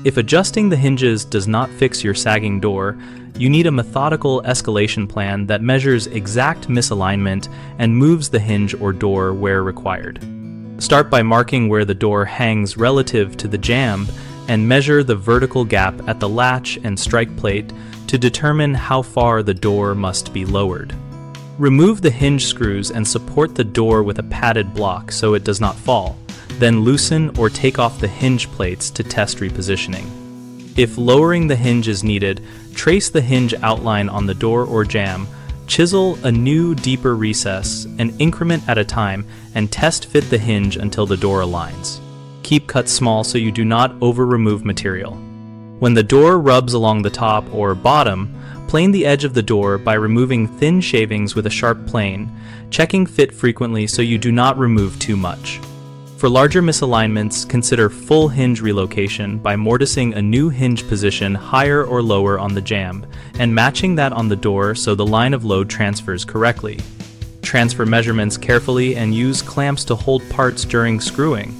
If adjusting the hinges does not fix your sagging door, you need a methodical escalation plan that measures exact misalignment and moves the hinge or door where required. Start by marking where the door hangs relative to the jamb and measure the vertical gap at the latch and strike plate to determine how far the door must be lowered. Remove the hinge screws and support the door with a padded block so it does not fall. Then loosen or take off the hinge plates to test repositioning. If lowering the hinge is needed, trace the hinge outline on the door or jamb, chisel a new deeper recess, an increment at a time, and test fit the hinge until the door aligns. Keep cuts small so you do not over-remove material. When the door rubs along the top or bottom, plane the edge of the door by removing thin shavings with a sharp plane, checking fit frequently so you do not remove too much. For larger misalignments, consider full hinge relocation by mortising a new hinge position higher or lower on the jamb and matching that on the door so the line of load transfers correctly. Transfer measurements carefully and use clamps to hold parts during screwing.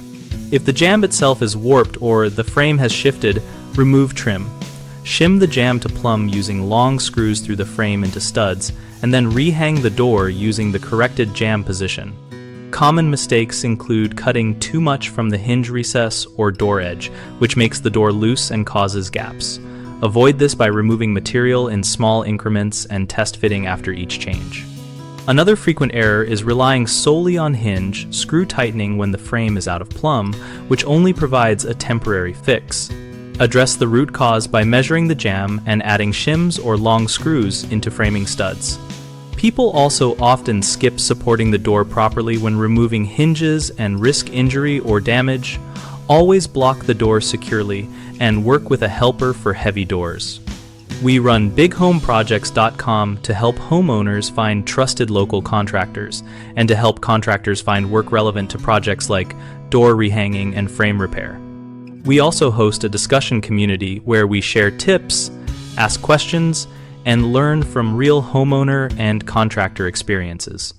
If the jamb itself is warped or the frame has shifted, remove trim. Shim the jamb to plumb using long screws through the frame into studs, and then rehang the door using the corrected jamb position. Common mistakes include cutting too much from the hinge recess or door edge, which makes the door loose and causes gaps. Avoid this by removing material in small increments and test fitting after each change. Another frequent error is relying solely on hinge screw tightening when the frame is out of plumb, which only provides a temporary fix. Address the root cause by measuring the jamb and adding shims or long screws into framing studs. People also often skip supporting the door properly when removing hinges and risk injury or damage. Always block the door securely and work with a helper for heavy doors. We run bighomeprojects.com to help homeowners find trusted local contractors and to help contractors find work relevant to projects like door rehanging and frame repair. We also host a discussion community where we share tips, ask questions, and learn from real homeowner and contractor experiences.